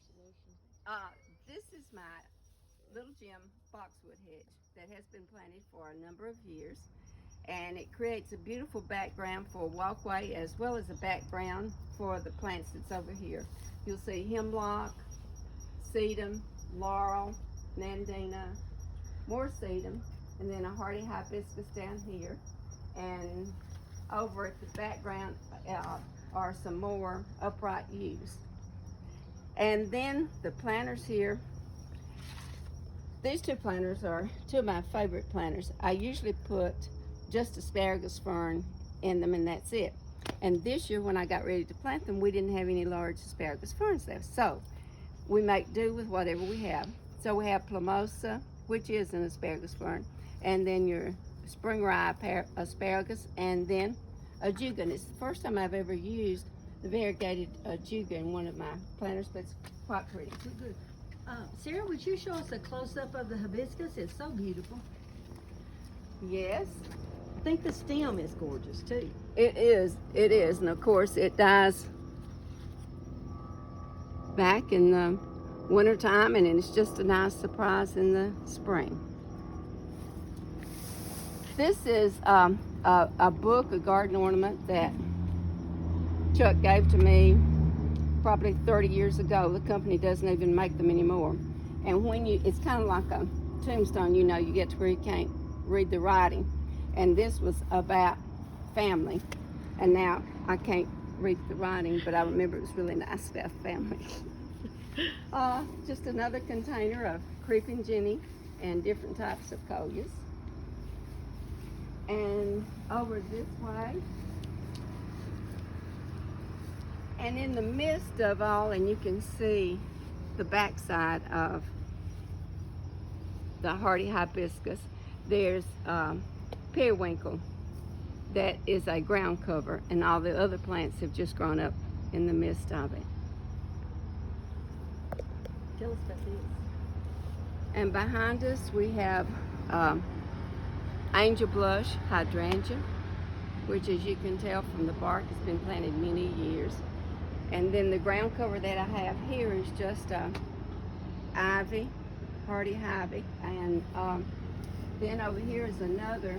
solution? Uh, this is my little gem boxwood hedge that has been planted for a number of years, and it creates a beautiful background for a walkway as well as a background for the plants that's over here. You'll see hemlock, sedum, laurel, nandina, more sedum, and then a hardy hibiscus down here. And over at the background are some more upright yews. And then the planters here, these two planters are two of my favorite planters. I usually put just asparagus fern in them and that's it. And this year when I got ready to plant them, we didn't have any large asparagus ferns left. So we make do with whatever we have. So we have plumosa, which is an asparagus fern, and then your spring rye asparagus, and then ajuga. It's the first time I've ever used the variegated ajuga in one of my planters, but it's quite pretty. Good. Sarah, would you show us a close-up of the hibiscus? It's so beautiful. Yes, I think the stem is gorgeous too. it is, and of course it dies back in the wintertime, and it's just a nice surprise in the spring. This is a book, a garden ornament that Chuck gave to me probably 30 years ago. The company doesn't even make them anymore. And when it's kind of like a tombstone, you get to where you can't read the writing. And this was about family. And now I can't read the writing, but I remember it was really nice about family. Just another container of creeping Jenny and different types of coleus. And over this way, and in the midst of all, and you can see the backside of the hardy hibiscus, there's periwinkle that is a ground cover, and all the other plants have just grown up in the midst of it. Tell us about this. And behind us we have angel blush hydrangea, which, as you can tell from the bark, has been planted many years. And then the ground cover that I have here is just ivy, hardy ivy. And then over here is another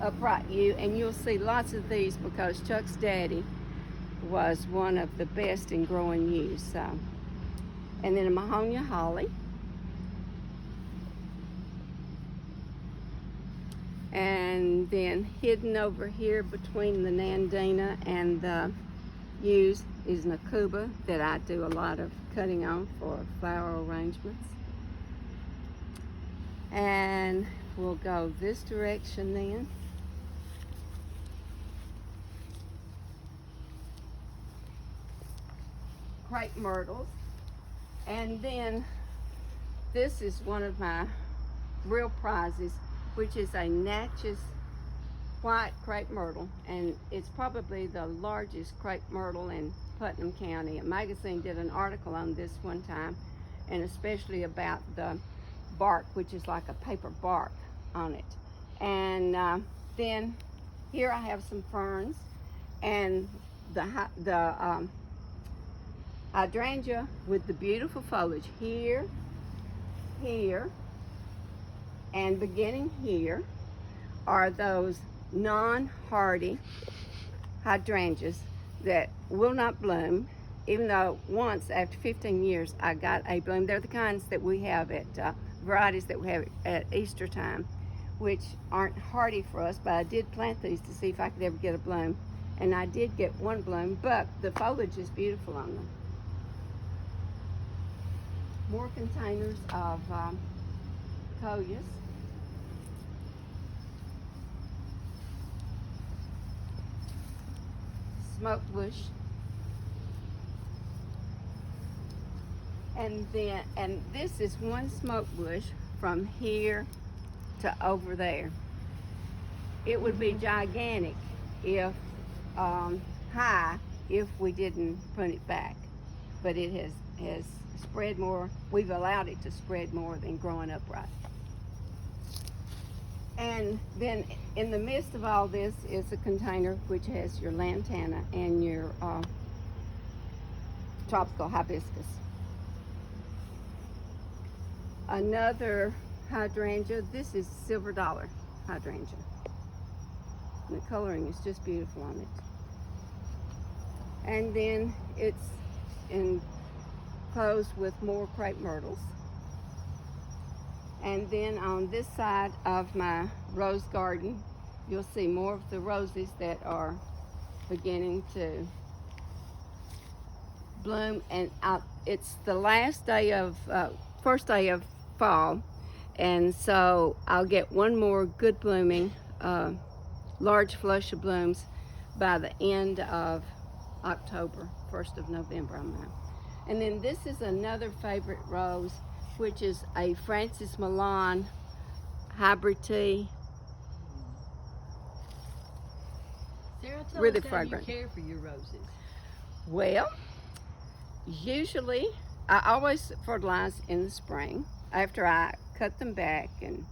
upright yew, and you'll see lots of these because Chuck's daddy was one of the best in growing yews. So, and then a Mahonia holly. And then hidden over here between the nandina and the yews is nacuba that I do a lot of cutting on for flower arrangements. And we'll go this direction then. Crepe myrtles. And then this is one of my real prizes, which is a Natchez white crepe myrtle, and it's probably the largest crepe myrtle in Putnam County. A magazine did an article on this one time, and especially about the bark, which is like a paper bark on it. And then here I have some ferns, and the hydrangea with the beautiful foliage here, and beginning here are those non-hardy hydrangeas that will not bloom, even though once after 15 years I got a bloom. They're the kinds that we have at varieties that we have at Easter time, which aren't hardy for us, but I did plant these to see if I could ever get a bloom, and I did get one bloom, but the foliage is beautiful on them. More containers of coleus. Smoke bush. And this is one smoke bush from here to over there. It would be gigantic if high if we didn't prune it back, but it has spread more. We've allowed it to spread more than growing upright. And then in the midst of all this is a container which has your lantana and your tropical hibiscus. Another hydrangea, this is silver dollar hydrangea. And the coloring is just beautiful on it. And then it's enclosed with more crepe myrtles. And then on this side of my rose garden, you'll see more of the roses that are beginning to bloom. And it's the last day of, first day of fall. And so I'll get one more good blooming, large flush of blooms by the end of October, 1st of November I'm out. And then this is another favorite rose, which is a Francis Milan hybrid tea. Sarah, tell Really us how fragrant. you care for your roses. Well, usually I always fertilize in the spring. After I cut them back and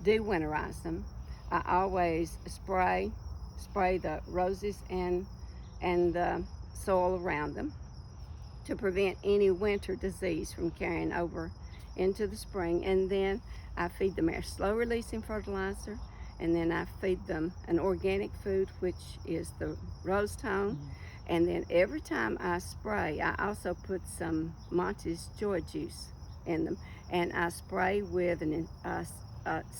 de-winterize them, I always spray the roses and the soil around them to prevent any winter disease from carrying over into the spring. And then I feed them a slow releasing fertilizer, and then I feed them an organic food, which is the rose tone. And then every time I spray, I also put some Monty's Joy Juice in them, and I spray with a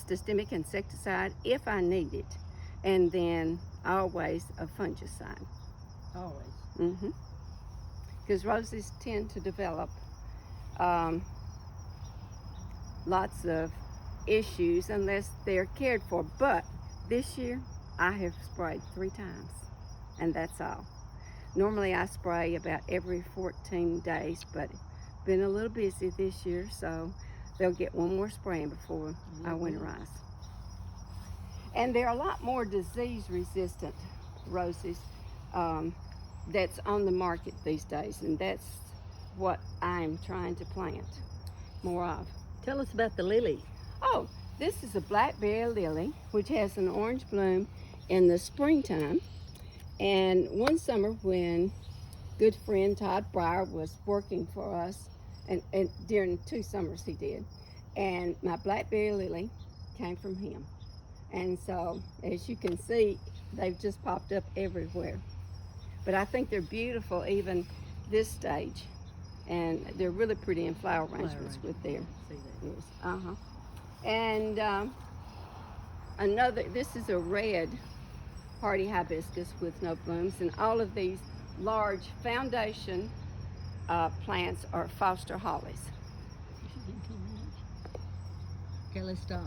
systemic insecticide if I need it, and then always a fungicide. Always. Because roses tend to develop lots of issues unless they're cared for. But this year I have sprayed 3 times, and that's all. Normally I spray about every 14 days, but been a little busy this year, so they'll get one more spraying before I winterize. And there are a lot more disease-resistant roses that's on the market these days, and that's what I'm trying to plant more of. Tell us about the lily. Oh, this is a blackberry lily, which has an orange bloom in the springtime. And one summer when good friend Todd Breyer was working for us, and during 2 summers he did, and my blackberry lily came from him. And so, as you can see, they've just popped up everywhere. But I think they're beautiful even this stage, and they're really pretty in flower arrangements with their, See that? yes, and another, this is a red hardy hibiscus with no blooms, and all of these large foundation plants are Foster hollies. Okay, let's stop.